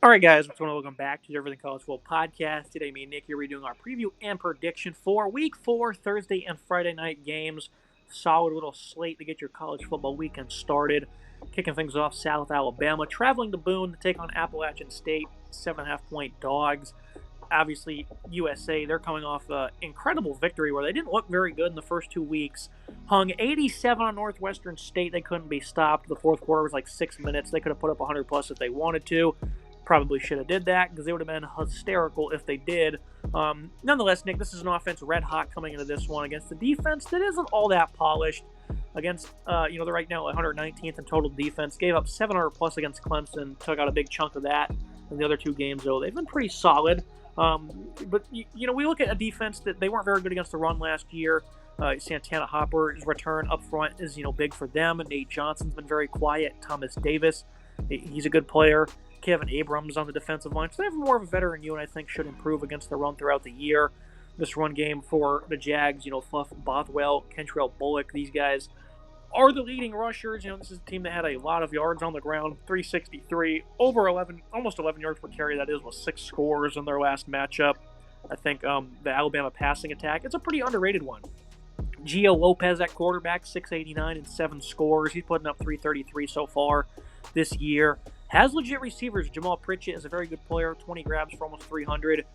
All right, guys, what's going on? Welcome back to the Everything College Football Podcast. Today, me and Nick here, we're doing our preview and prediction for Week 4 Thursday and Friday night games. Solid little slate to get your college football weekend started. Kicking things off, South Alabama, traveling to Boone to take on Appalachian State, 7.5-point dogs. Obviously, USA, they're coming off an incredible victory where they didn't look very good in the first 2 weeks. Hung 87 on Northwestern State. They couldn't be stopped. The fourth quarter was like 6 minutes. They could have put up 100+ if they wanted to. Probably should have did that because it would have been hysterical if they did. Nonetheless, Nick, this is an offense red hot coming into this one against the defense that isn't all that polished. Against, they're right now 119th in total defense. Gave up 700+ against Clemson. Took out a big chunk of that in the other 2 games, though. They've been pretty solid. But we look at a defense that they weren't very good against the run last year. Santana Hopper's return up front is, big for them. Nate Johnson's been very quiet. Thomas Davis, he's a good player. Kevin Abrams on the defensive line. So they have more of a veteran unit, I think, should improve against the run throughout the year. This run game for the Jags, Fluff Bothwell, Kentrell Bullock, these guys are the leading rushers. This is a team that had a lot of yards on the ground, 363, over 11, almost 11 yards per carry, that is, with 6 scores in their last matchup. I think the Alabama passing attack, it's a pretty underrated one. Gio Lopez at quarterback, 689 and 7 scores. He's putting up 333 so far this year. Has legit receivers. Jamal Pritchett is a very good player, 20 grabs for almost 300.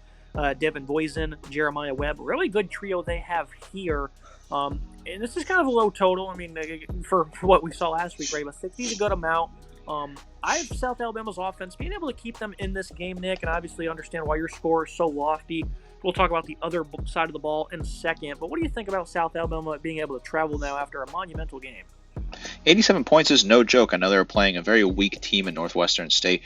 Devin Boysen, Jeremiah Webb, really good trio they have here. And this is kind of a low total. I mean, for what we saw last week, right? But 60 is a good amount. I have South Alabama's offense being able to keep them in this game, Nick, and obviously understand why your score is so lofty. We'll talk about the other side of the ball in a second. But what do you think about South Alabama being able to travel now after a monumental game? 87 points is no joke. I know they were playing a very weak team in Northwestern State.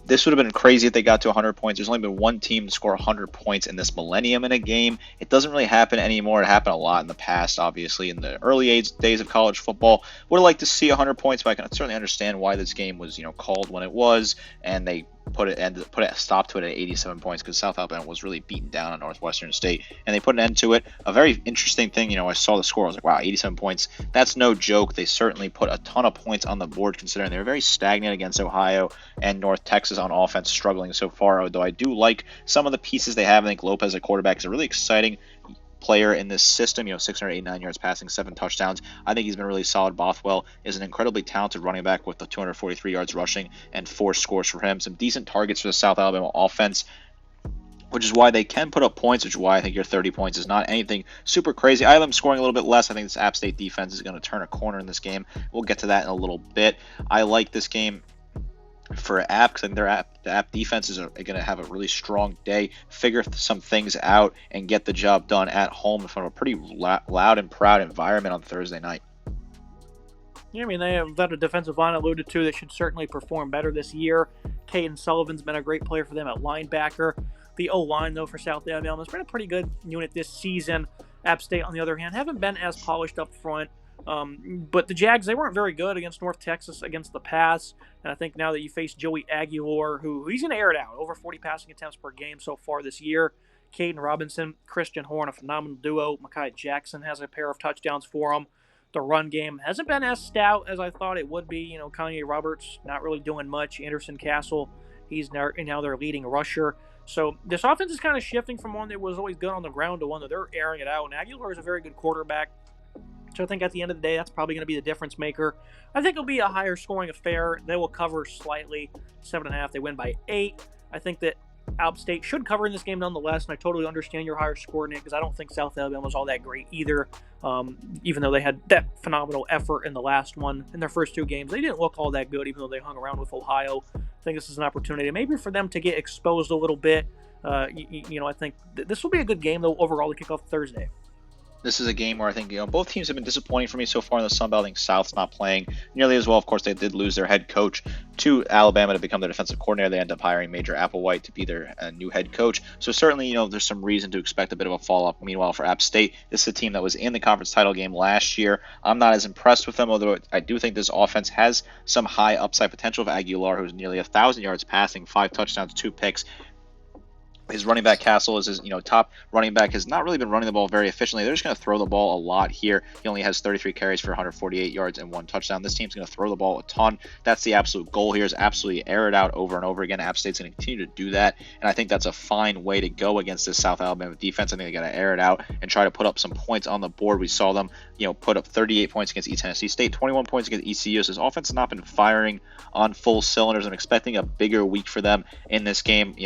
This would have been crazy if they got to 100 points. There's only been one team to score 100 points in this millennium in a game. It doesn't really happen anymore. It happened a lot in the past, obviously, in the early days of college football. Would have liked to see 100 points, but I can certainly understand why this game was, called when it was, and they put a stop to it at 87 points because South Alabama was really beaten down on Northwestern State, and they put an end to it. A very interesting thing, I saw the score. I was like, wow, 87 points. That's no joke. They certainly put a ton of points on the board considering they were very stagnant against Ohio and North Texas on offense, struggling so far, although I do like some of the pieces they have. I think Lopez at quarterback is a really exciting player in this system, 689 yards passing, 7 touchdowns. I think he's been really solid. Bothwell is an incredibly talented running back with the 243 yards rushing and 4 scores for him. Some decent targets for the South Alabama offense, which is why they can put up points, which is why I think your 30 points is not anything super crazy. I have them scoring a little bit less. I think this App State defense is going to turn a corner in this game. We'll get to that in a little bit. I like this game for App because I think the App defenses are going to have a really strong day, figure some things out, and get the job done at home in front of a pretty loud and proud environment on Thursday night. Yeah, I mean, they have that a defensive line alluded to that should certainly perform better this year. Caden Sullivan's been a great player for them at linebacker. The O-line, though, for South Alabama has been a pretty good unit this season. App State, on the other hand, haven't been as polished up front. But the Jags, they weren't very good against North Texas against the pass. And I think now that you face Joey Aguilar, who he's going to air it out. Over 40 passing attempts per game so far this year. Caden Robinson, Christian Horn, a phenomenal duo. Mekhi Jackson has a pair of touchdowns for him. The run game hasn't been as stout as I thought it would be. Kanye Roberts not really doing much. Anderson Castle, he's now their leading rusher. So this offense is kind of shifting from one that was always good on the ground to one that they're airing it out. And Aguilar is a very good quarterback. So I think at the end of the day, that's probably going to be the difference maker. I think it'll be a higher scoring affair. They will cover slightly, 7.5. They win by 8. I think that App State should cover in this game nonetheless, and I totally understand your higher score, Nick, because I don't think South Alabama was all that great either. Even though they had that phenomenal effort in the last one, in their first 2 games, they didn't look all that good, even though they hung around with Ohio. I think this is an opportunity maybe for them to get exposed a little bit. I think this will be a good game, though, overall to kick off Thursday. This is a game where I think, both teams have been disappointing for me so far in the Sun Belt. I think South's not playing nearly as well. Of course, they did lose their head coach to Alabama to become their defensive coordinator. They ended up hiring Major Applewhite to be their new head coach. So certainly, there's some reason to expect a bit of a fall-off. Meanwhile, for App State, this is a team that was in the conference title game last year. I'm not as impressed with them, although I do think this offense has some high upside potential of Aguilar, who's nearly 1,000 yards passing, 5 touchdowns, 2 picks. His running back Castle is his top running back, has not really been running the ball very efficiently. They're just going to throw the ball a lot here. He only has 33 carries for 148 yards and 1 touchdown. This team's going to throw the ball a ton. That's the absolute goal here, is absolutely air it out over and over again. App State's going to continue to do that, and I think that's a fine way to go against this South Alabama defense. I think they got to air it out and try to put up some points on the board. We saw them put up 38 points against East Tennessee State, 21 points against ECU. So this offense has not been firing on full cylinders. I'm expecting a bigger week for them in this game.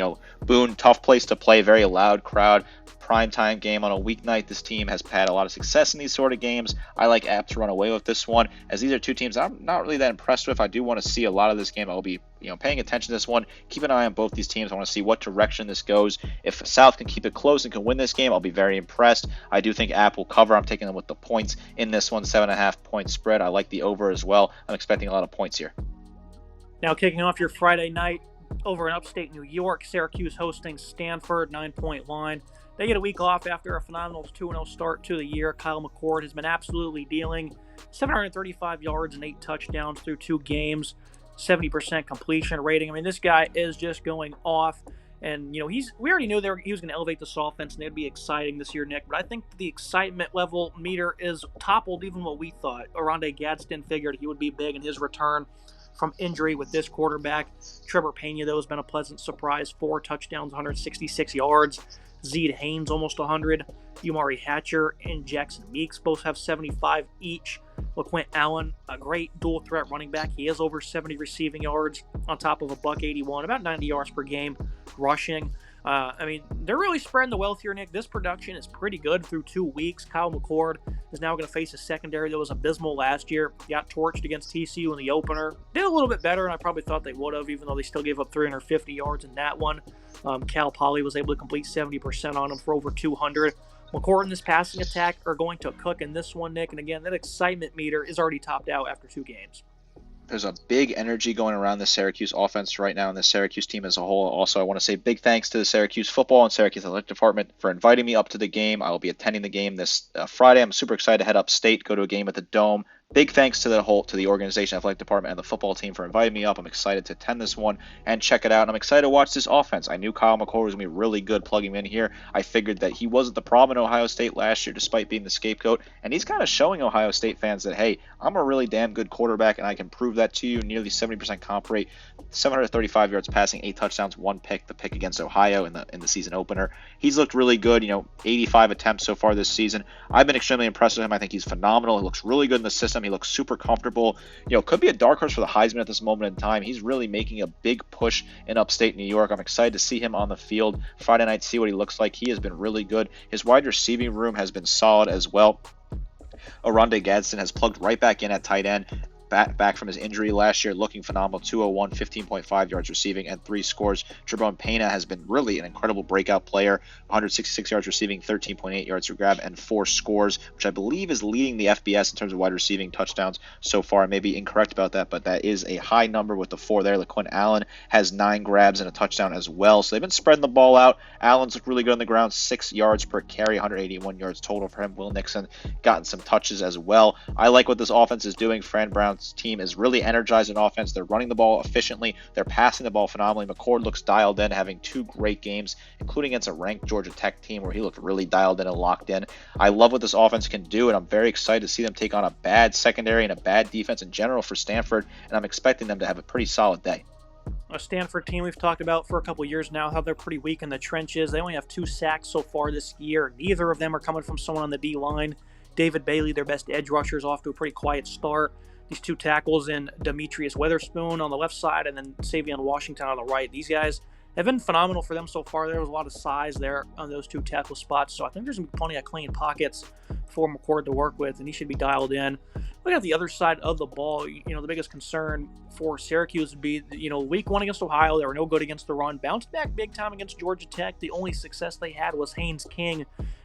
Boone, tough place to play, very loud crowd, primetime game on a weeknight. This team has had a lot of success in these sort of games. I like App to run away with this one, as these are two teams I'm not really that impressed with. I do want to see a lot of this game. I'll be paying attention to this one. Keep an eye on both these teams. I want to see what direction this goes. If South can keep it close and can win this game, I'll be very impressed. I do think App will cover. I'm taking them with the points in this one, 7.5 point spread. I like the over as well. I'm expecting a lot of points here. Now kicking off your Friday night, over in upstate New York, Syracuse hosting Stanford, 9-point line. They get a week off after a phenomenal 2-0 start to the year. Kyle McCord has been absolutely dealing. 735 yards and 8 touchdowns through 2 games, 70% completion rating. I mean, this guy is just going off. And, we already knew he was going to elevate this offense, and it'd be exciting this year, Nick. But I think the excitement level meter is toppled even what we thought. Oronde Gadsden figured he would be big in his return from injury with this quarterback. Trevor Pena, though, has been a pleasant surprise. 4 touchdowns, 166 yards. Zeed Haynes, almost 100. Umari Hatcher and Jackson Meeks both have 75 each. LaQuint Allen, a great dual-threat running back. He has over 70 receiving yards on top of a $181, about 90 yards per game rushing. They're really spreading the wealth here, Nick. This production is pretty good through 2 weeks. Kyle McCord is now going to face a secondary that was abysmal last year. Got torched against TCU in the opener. Did a little bit better, and I probably thought they would have, even though they still gave up 350 yards in that one. Cal Poly was able to complete 70% on him for over 200. McCord and this passing attack are going to cook in this one, Nick. And again, that excitement meter is already topped out after 2 games. There's a big energy going around the Syracuse offense right now and the Syracuse team as a whole. Also, I want to say big thanks to the Syracuse football and Syracuse athletic department for inviting me up to the game. I will be attending the game this Friday. I'm super excited to head upstate, go to a game at the Dome. Big thanks to the organization, athletic department, and the football team for inviting me up. I'm excited to attend this one and check it out. And I'm excited to watch this offense. I knew Kyle McCord was going to be really good plugging him in here. I figured that he wasn't the problem in Ohio State last year, despite being the scapegoat. And he's kind of showing Ohio State fans that, hey, I'm a really damn good quarterback, and I can prove that to you. Nearly 70% comp rate, 735 yards passing, 8 touchdowns, 1 pick. The pick against Ohio in the season opener. He's looked really good. 85 attempts so far this season. I've been extremely impressed with him. I think he's phenomenal. He looks really good in the system. He looks super comfortable. Could be a dark horse for the Heisman at this moment in time. He's really making a big push in upstate New York. I'm excited to see him on the field Friday night, see what he looks like. He has been really good. His wide receiving room has been solid as well. Oronde Gadsden has plugged right back in at tight end. Back from his injury last year, looking phenomenal. 201, 15.5 yards receiving, and 3 scores. Trevon Pena has been really an incredible breakout player. 166 yards receiving, 13.8 yards per grab, and 4 scores, which I believe is leading the FBS in terms of wide receiving touchdowns so far. I may be incorrect about that, but that is a high number with the 4 there. LaQuint Allen has 9 grabs and a touchdown as well. So they've been spreading the ball out. Allen's looked really good on the ground, 6 yards per carry, 181 yards total for him. Will Nixon gotten some touches as well. I like what this offense is doing. Fran Brown's team is really energized in offense. They're running the ball efficiently. They're passing the ball phenomenally. McCord looks dialed in, having 2 great games, including against a ranked Georgia Tech team where he looked really dialed in and locked in. I love what this offense can do, and I'm very excited to see them take on a bad secondary and a bad defense in general for Stanford, and I'm expecting them to have a pretty solid day. A Stanford team we've talked about for a couple years now, how they're pretty weak in the trenches. They only have 2 sacks so far this year. Neither of them are coming from someone on the D-line. David Bailey, their best edge rusher, is off to a pretty quiet start. These 2 tackles in Demetrius Witherspoon on the left side and then Savion Washington on the right. These guys have been phenomenal for them so far. There was a lot of size there on those 2 tackle spots, so I think there's going to be plenty of clean pockets for McCord to work with, and he should be dialed in. Look at the other side of the ball. The biggest concern for Syracuse would be, week 1 against Ohio, they were no good against the run. Bounced back big time against Georgia Tech. The only success they had was Haynes King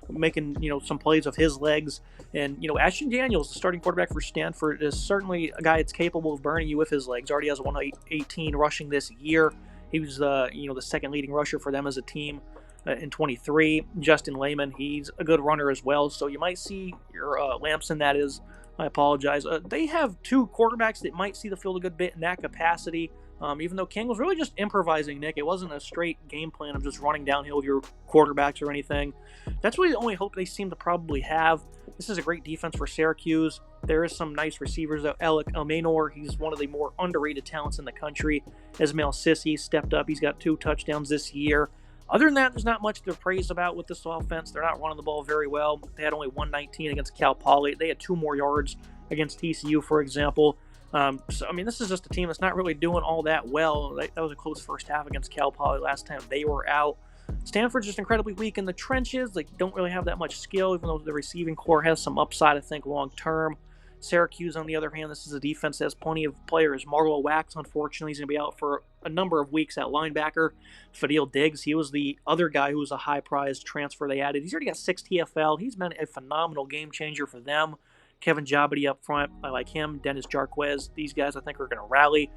making, some plays with his legs. And, Ashton Daniels, the starting quarterback for Stanford, is certainly a guy that's capable of burning you with his legs. Already has 118 rushing this year. He was, the second leading rusher for them as a team in 23. Justin Lehman, he's a good runner as well. So you might see your Lamson, that is. I apologize. They have 2 quarterbacks that might see the field a good bit in that capacity. Even though King was really just improvising, Nick. It wasn't a straight game plan of just running downhill with your quarterbacks or anything. That's really the only hope they seem to probably have. This is a great defense for Syracuse. There is some nice receivers, though. Alec Almanor, he's one of the more underrated talents in the country. Ismail Sissy stepped up. He's got 2 touchdowns this year. Other than that, there's not much to praise about with this offense. They're not running the ball very well. They had only 119 against Cal Poly. They had 2 more yards against TCU, for example. This is just a team that's not really doing all that well. That was a close first half against Cal Poly last time they were out. Stanford's just incredibly weak in the trenches. They don't really have that much skill, even though the receiving core has some upside, I think, long term. Syracuse, on the other hand, this is a defense that has plenty of players. Marlo Wax, unfortunately, is going to be out for a number of weeks at linebacker. Fadil Diggs, he was the other guy who was a high-priced transfer they added. He's already got 6 TFL. He's been a phenomenal game changer for them. Kevin Jabody up front, I like him. Dennis Jarquez, these guys I think are going to rally.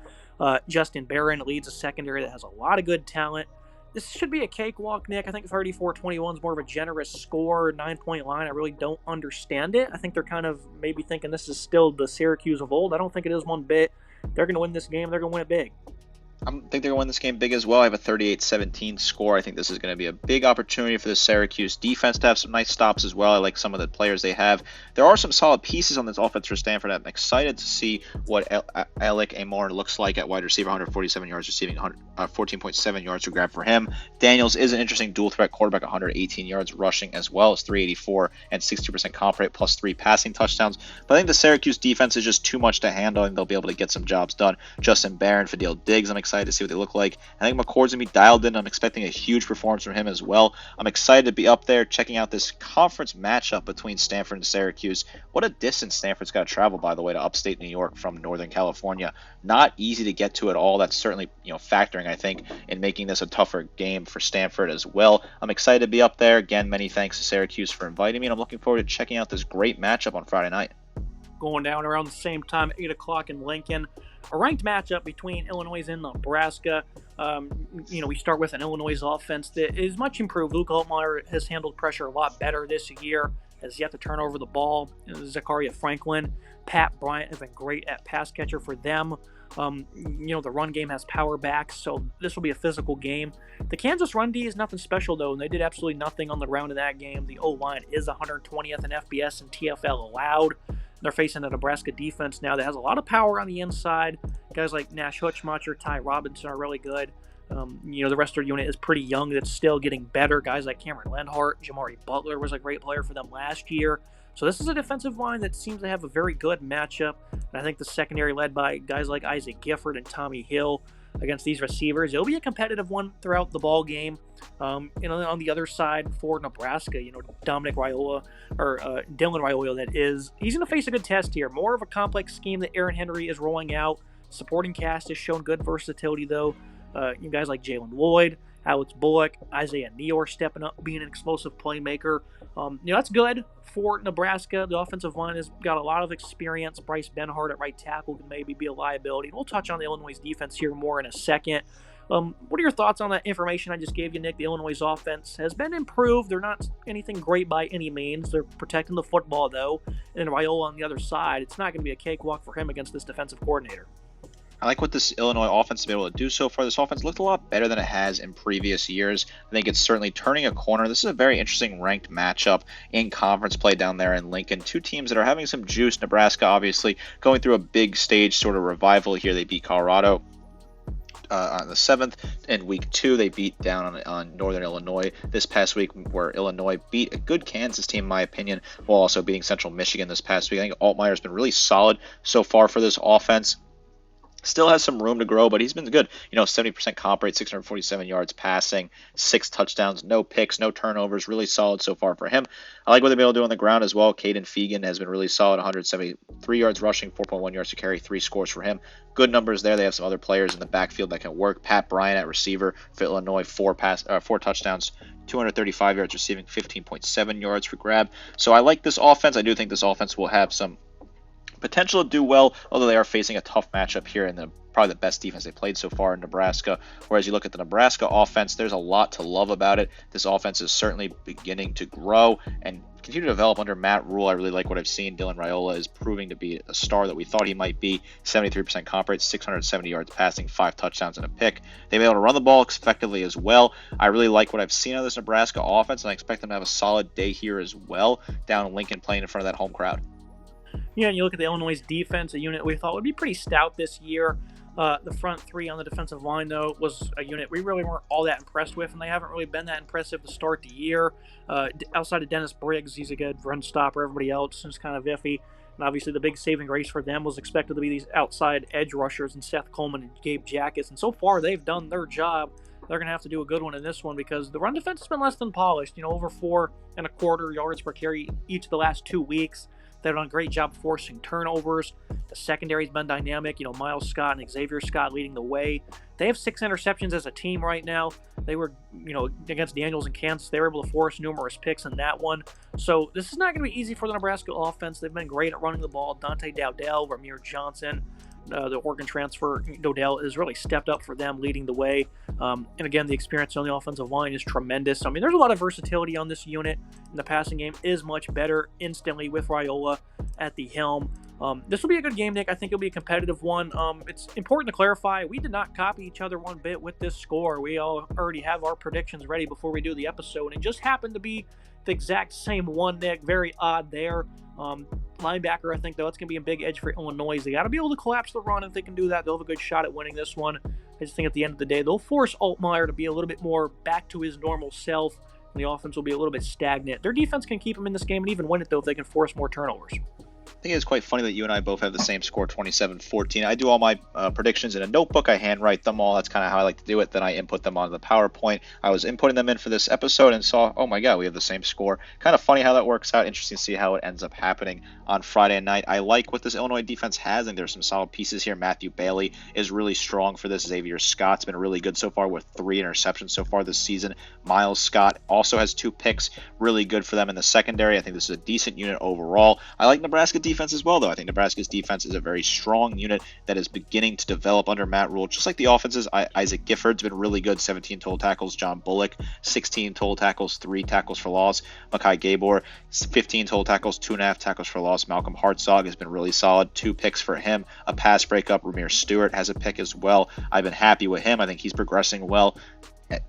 Justin Barron leads a secondary that has a lot of good talent. This should be a cakewalk, Nick. I think 34-21 is more of a generous score, 9-point line. I really don't understand it. I think they're kind of maybe thinking this is still the Syracuse of old. I don't think it is one bit. They're going to win this game. They're going to win it big. I think they're going to win this game big as well. I have a 38-17 score. I think this is going to be a big opportunity for the Syracuse defense to have some nice stops as well. I like some of the players they have. There are some solid pieces on this offense for Stanford. I'm excited to see what Alec Amor looks like at wide receiver, 147 yards receiving, 14.7 yards to grab for him. Daniels is an interesting dual threat quarterback, 118 yards rushing as well as 384 and 62% comp rate plus 3 passing touchdowns. But I think the Syracuse defense is just too much to handle, and they'll be able to get some jobs done. Justin Barron, Fadil Diggs, I'm excited to see what they look like. I think McCord's going to be dialed in. I'm expecting a huge performance from him as well. I'm excited to be up there checking out this conference matchup between Stanford and Syracuse. What a distance Stanford's got to travel, by the way, to upstate New York from Northern California. Not easy to get to at all. That's certainly factoring, I think, in making this a tougher game for Stanford as well. I'm excited to be up there. Again, many thanks to Syracuse for inviting me, and I'm looking forward to checking out this great matchup on Friday night. Going down around the same time, 8 o'clock in Lincoln. A ranked matchup between Illinois and Nebraska. We start with an Illinois offense that is much improved. Luke Altmaier has handled pressure a lot better this year, has yet to turn over the ball. Zachariah Franklin, Pat Bryant have been great at pass catcher for them. The run game has power backs, so this will be a physical game. The Kansas run D is nothing special, though, and they did absolutely nothing on the ground in that game. The O-line is 120th in FBS and TFL allowed. They're facing a Nebraska defense now that has a lot of power on the inside. Guys like Nash Hutchmacher, Ty Robinson are really good. The rest of their unit is pretty young. That's still getting better. Guys like Cameron Lenhart, Jamari Butler was a great player for them last year. So this is a defensive line that seems to have a very good matchup. And I think the secondary led by guys like Isaac Gifford and Tommy Hill against these receivers, it'll be a competitive one throughout the ball game. On the other side for Nebraska, Dominic Raiola, or Dylan Raiola, that is, he's going to face a good test here. More of a complex scheme that Aaron Henry is rolling out. Supporting cast has shown good versatility, though. Guys like Jalen Lloyd, Alex Bullock, Isaiah Neor stepping up, being an explosive playmaker. That's good for Nebraska. The offensive line has got a lot of experience. Bryce Benhart at right tackle can maybe be a liability. We'll touch on the Illinois defense here more in a second. What are your thoughts on that information I just gave you, Nick? The Illinois offense has been improved. They're not anything great by any means. They're protecting the football, though. And Raiola on the other side, it's not going to be a cakewalk for him against this defensive coordinator. I like what this Illinois offense has been able to do so far. This offense looked a lot better than it has in previous years. I think it's certainly turning a corner. This is a very interesting ranked matchup in conference play down there in Lincoln. 2 teams that are having some juice. Nebraska, obviously, going through a big stage sort of revival here. They beat Colorado on the 7th. In week 2, they beat down on Northern Illinois this past week, where Illinois beat a good Kansas team, in my opinion, while also beating Central Michigan this past week. I think Altmaier's been really solid so far for this offense. Still has some room to grow, but he's been good. 70% comp rate, 647 yards passing, 6 touchdowns, no picks, no turnovers. Really solid so far for him. I like what they've been able to do on the ground as well. Caden Fegan has been really solid, 173 yards rushing, 4.1 yards to carry, 3 scores for him. Good numbers there. They have some other players in the backfield that can work. Pat Bryant at receiver for Illinois, 4 touchdowns, 235 yards receiving, 15.7 yards for grab. So I like this offense. I do think this offense will have some potential to do well, although they are facing a tough matchup here in the probably the best defense they played so far in Nebraska. Whereas you look at the Nebraska offense, there's a lot to love about it. This offense is certainly beginning to grow and continue to develop under Matt Rule. I really like what I've seen. Dylan Raiola is proving to be a star that we thought he might be. 73% comp rate, 670 yards passing, 5 touchdowns and a pick. They've been able to run the ball effectively as well. I really like what I've seen of this Nebraska offense, and I expect them to have a solid day here as well, down in Lincoln playing in front of that home crowd. Yeah, and you look at the Illinois defense, a unit we thought would be pretty stout this year. The front three on the defensive line, though, was a unit we really weren't all that impressed with, and they haven't really been that impressive to start the year. Outside of Dennis Briggs, he's a good run stopper. Everybody else is kind of iffy. And obviously the big saving grace for them was expected to be these outside edge rushers and Seth Coleman and Gabe Jackas. And so far, they've done their job. They're going to have to do a good one in this one because the run defense has been less than polished. Over 4.25 yards per carry each of the last 2 weeks. They've done a great job forcing turnovers. The secondary's been dynamic. Miles Scott and Xavier Scott leading the way. They have 6 interceptions as a team right now. They were, against Daniels and Kansas, they were able to force numerous picks in that one. So this is not going to be easy for the Nebraska offense. They've been great at running the ball. Dante Dowdell, Ramir Johnson, the Oregon transfer, Dowdell has really stepped up for them, leading the way. And again, the experience on the offensive line is tremendous. There's a lot of versatility on this unit, and the passing game is much better instantly with Raiola at the helm. This will be a good game, Nick. I think it'll be a competitive one. It's important to clarify, we did not copy each other one bit with this score. We all already have our predictions ready before we do the episode, and it just happened to be the exact same one, Nick. Very odd there. Linebacker, I think, though, it's going to be a big edge for Illinois. They got to be able to collapse the run. If they can do that, they'll have a good shot at winning this one. I just think at the end of the day, they'll force Altmaier to be a little bit more back to his normal self, and the offense will be a little bit stagnant. Their defense can keep them in this game and even win it, though, if they can force more turnovers. I think it's quite funny that you and I both have the same score, 27-14. I do all my predictions in a notebook. I handwrite them all. That's kind of how I like to do it. Then I input them onto the PowerPoint. I was inputting them in for this episode and saw, oh my God, we have the same score. Kind of funny how that works out. Interesting to see how it ends up happening on Friday night. I like what this Illinois defense has, and there's some solid pieces here. Matthew Bailey is really strong for this. Xavier Scott's been really good so far with 3 interceptions so far this season. Miles Scott also has 2 picks. Really good for them in the secondary. I think this is a decent unit overall. I like Nebraska defense as well, though. I think Nebraska's defense is a very strong unit that is beginning to develop under Matt Rule, just like the offenses. Isaac Gifford's been really good, 17 total tackles. John Bullock, 16 total tackles, 3 tackles for loss. Makai Gabor, 15 total tackles, 2.5 tackles for loss. Malcolm Hartzog has been really solid, 2 picks for him, a pass breakup. Ramir Stewart has a pick as well. I've been happy with him. I think he's progressing well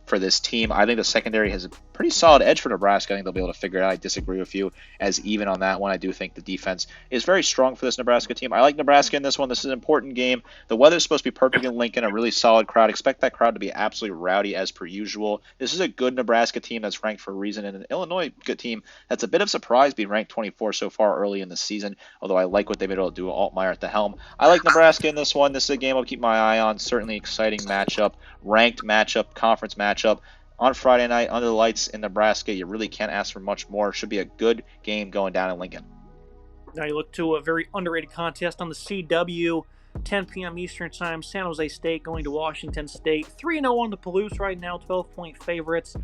for this team. I think the secondary has a pretty solid edge for Nebraska. I think they'll be able to figure it out. I disagree with you as even on that one. I do think the defense is very strong for this Nebraska team. I like Nebraska in this one. This is an important game. The weather's supposed to be perfect in Lincoln, a really solid crowd. Expect that crowd to be absolutely rowdy as per usual. This is a good Nebraska team that's ranked for a reason, and an Illinois good team that's a bit of a surprise being ranked 24 so far early in the season, although I like what they've been able to do with Altmaier at the helm. I like Nebraska in this one. This is a game I'll keep my eye on. Certainly exciting matchup, ranked matchup, conference matchup. On Friday night, under the lights in Nebraska, you really can't ask for much more. Should be a good game going down in Lincoln. Now you look to a very underrated contest on the CW, 10 p.m. Eastern Time. San Jose State going to Washington State. 3-0 on the Palouse right now, 12-point favorites.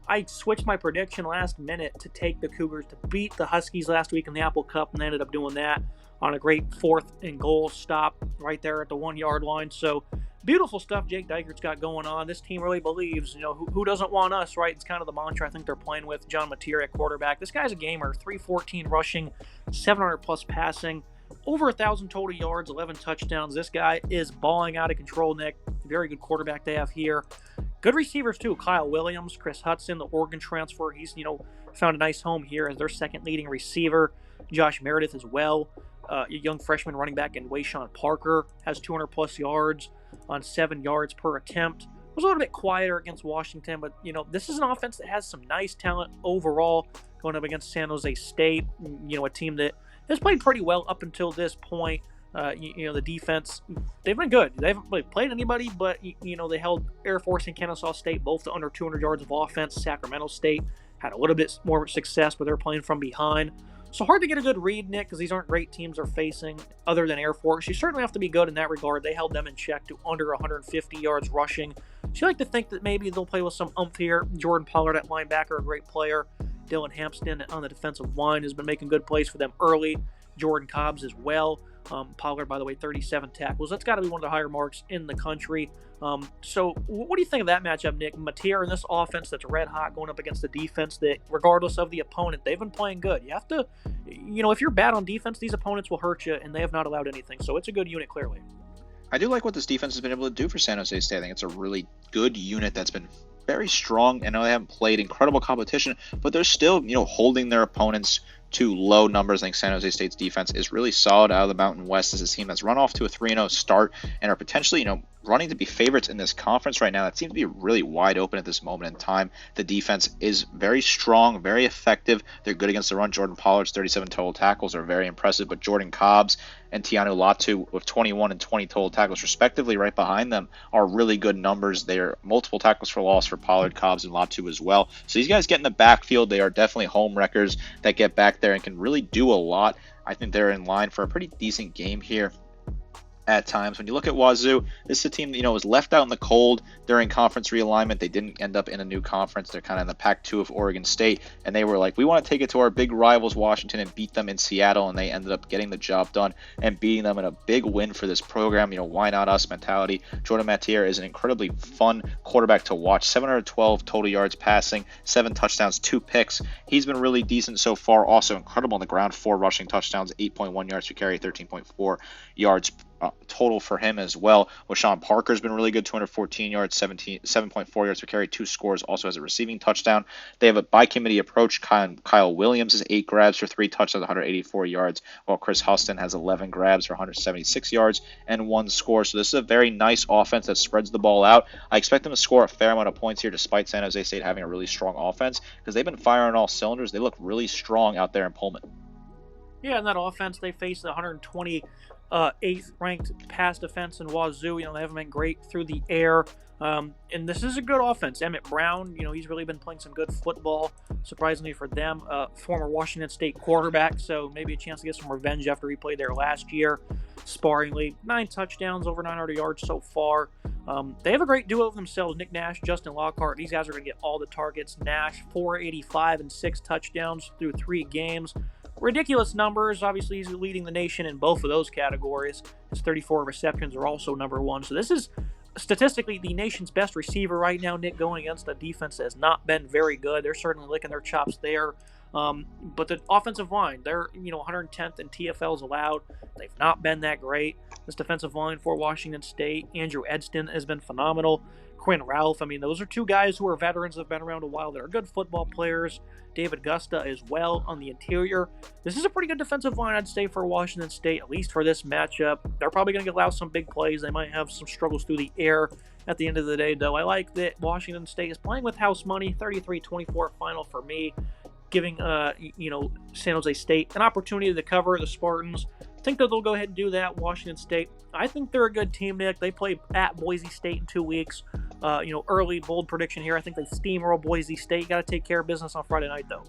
I switched my prediction last minute to take the Cougars to beat the Huskies last week in the Apple Cup, and they ended up doing that on a great 4th and goal stop right there at the 1-yard line. So beautiful stuff Jake Deichert's got going on. This team really believes, who doesn't want us, right? It's kind of the mantra I think they're playing with. John Mateer at quarterback. This guy's a gamer. 314 rushing, 700-plus passing, over 1,000 total yards, 11 touchdowns. This guy is balling out of control, Nick. Very good quarterback they have here. Good receivers, too. Kyle Williams, Chris Hudson, the Oregon transfer. He's, found a nice home here as their second leading receiver. Josh Meredith as well. A young freshman running back in Wayshawn Parker has 200-plus yards on 7 yards per attempt. Was a little bit quieter against Washington, but, this is an offense that has some nice talent overall going up against San Jose State, a team that has played pretty well up until this point. The defense, they've been good. They haven't really played anybody, but, they held Air Force and Kennesaw State both to under 200 yards of offense. Sacramento State had a little bit more success, but they're playing from behind. So hard to get a good read, Nick, because these aren't great teams they're facing other than Air Force. You certainly have to be good in that regard. They held them in check to under 150 yards rushing. So you like to think that maybe they'll play with some oomph here. Jordan Pollard at linebacker, a great player. Dylan Hampston on the defensive line has been making good plays for them early. Jordan Cobbs as well. Pollard, by the way, 37 tackles. That's got to be one of the higher marks in the country. So what do you think of that matchup, Nick? Matier in this offense that's red hot going up against the defense that, regardless of the opponent, they've been playing good. You have to, if you're bad on defense, these opponents will hurt you, and they have not allowed anything. So it's a good unit, clearly. I do like what this defense has been able to do for San Jose State. I think it's a really good unit that's been very strong. I know they haven't played incredible competition, but they're still, holding their opponents to low numbers. I think San Jose State's defense is really solid out of the Mountain West. This is a team that's run off to a 3-0 start and are potentially, running to be favorites in this conference right now. That seems to be really wide open at this moment in time. The defense is very strong, very effective. They're good against the run. Jordan Pollard's 37 total tackles are very impressive, but Jordan Cobbs and Tianu Latu with 21 and 20 total tackles respectively right behind them are really good numbers. They are multiple tackles for loss for Pollard, Cobbs, and Latu as well. So these guys get in the backfield. They are definitely home wreckers that get back there and can really do a lot. I think they're in line for a pretty decent game here at times. When you look at Wazoo, this is a team that was left out in the cold during conference realignment. They didn't end up in a new conference. They're kind of in the Pac-2 of Oregon State, and they were like, we want to take it to our big rivals Washington and beat them in Seattle, and they ended up getting the job done and beating them in a big win for this program. Why not us mentality. Jordan Matier is an incredibly fun quarterback to watch. 712 total yards passing, 7 touchdowns, 2 picks. He's been really decent so far. Also incredible on the ground, 4 rushing touchdowns, 8.1 yards per carry, 13.4 yards total for him as well. Sean Parker's been really good, 214 yards, 7.4 yards per carry, 2 scores, also has a receiving touchdown. They have a by-committee approach. Kyle Williams has 8 grabs for 3 touchdowns, 184 yards, while Chris Huston has 11 grabs for 176 yards and 1 score. So this is a very nice offense that spreads the ball out. I expect them to score a fair amount of points here despite San Jose State having a really strong offense because they've been firing all cylinders. They look really strong out there in Pullman. Yeah, in that offense, they faced the 128th ranked pass defense in Wazoo. They haven't been great through the air. And this is a good offense. Emmett Brown, he's really been playing some good football, surprisingly for them. Former Washington State quarterback, so maybe a chance to get some revenge after he played there last year, sparingly. 9 touchdowns, over 900 yards so far. They have a great duo of themselves, Nick Nash, Justin Lockhart. These guys are going to get all the targets. Nash, 485 and 6 touchdowns through 3 games. Ridiculous numbers. Obviously, he's leading the nation in both of those categories. His 34 receptions are also number 1. So this is statistically the nation's best receiver right now, Nick, going against a defense that has not been very good. They're certainly licking their chops there. But the offensive line, they're 110th in TFLs allowed. They've not been that great. This defensive line for Washington State, Andrew Edston has been phenomenal. Quinn Ralph, those are 2 guys who are veterans that have been around a while. They're good football players. David Gusta as well on the interior. This is a pretty good defensive line, I'd say, for Washington State, at least for this matchup. They're probably going to allow some big plays. They might have some struggles through the air at the end of the day, though. I like that Washington State is playing with house money, 33-24 final for me, giving San Jose State an opportunity to cover the Spartans. I think that they'll go ahead and do that. Washington State, I think they're a good team, Nick. They play at Boise State in 2 weeks. Early bold prediction here. I think they steamroll Boise State. Got to take care of business on Friday night, though.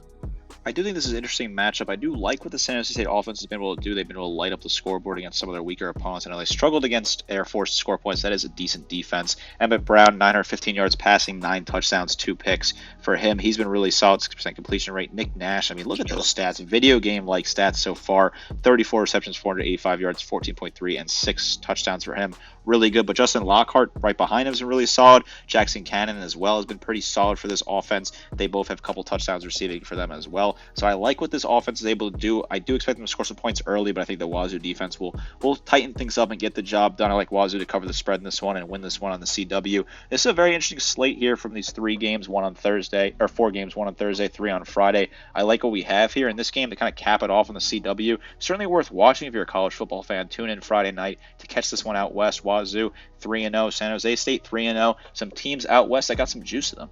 I do think this is an interesting matchup. I do like what the San Jose State offense has been able to do. They've been able to light up the scoreboard against some of their weaker opponents. I know they struggled against Air Force to score points. That is a decent defense. Emmett Brown, 915 yards passing, 9 touchdowns, 2 picks for him. He's been really solid, 6% completion rate. Nick Nash, look at those stats. Video game-like stats so far. 34 receptions, 485 yards, 14.3, and 6 touchdowns for him. Really good. But Justin Lockhart right behind him has been really solid. Jackson Cannon as well has been pretty solid for this offense. They both have a couple touchdowns receiving for them as well. So I like what this offense is able to do. I do expect them to score some points early, but I think the Wazoo defense will tighten things up and get the job done. I like Wazoo to cover the spread in this one and win this one on the CW. This is a very interesting slate here from these 3 games, 1 on Thursday, or 4 games, 1 on Thursday, 3 on Friday. I like what we have here in this game to kind of cap it off on the CW. Certainly worth watching if you're a college football fan. Tune in Friday night to catch this one out west. Wazoo 3-0, San Jose State 3-0. Some teams out west that got some juice to them.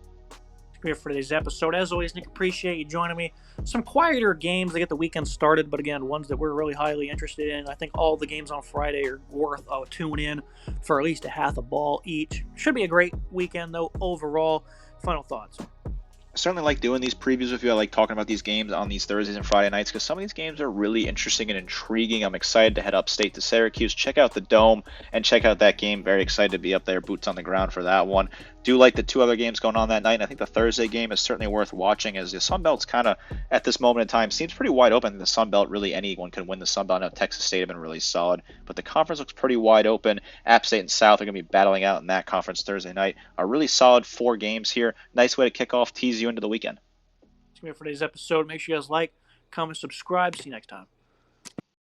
Here for today's episode. As always, Nick, appreciate you joining me. Some quieter games to get the weekend started, but again, ones that we're really highly interested in. I think all the games on Friday are worth a tune in for at least a half a ball each. Should be a great weekend, though, overall. Final thoughts. certainly like doing these previews with you. I like talking about these games on these Thursdays and Friday nights because some of these games are really interesting and intriguing. I'm excited to head upstate to Syracuse, check out the Dome, and check out that game. Very excited to be up there, boots on the ground for that one. Do like the two other games going on that night. And I think the Thursday game is certainly worth watching as the Sun Belt's kind of, at this moment in time, seems pretty wide open. The Sun Belt, really anyone can win the Sun Belt. I know Texas State have been really solid, but the conference looks pretty wide open. App State and South are going to be battling out in that conference Thursday night. A really solid 4 games here. Nice way to kick off, tease you into the weekend. That's going to be it for today's episode. Make sure you guys like, comment, subscribe. See you next time.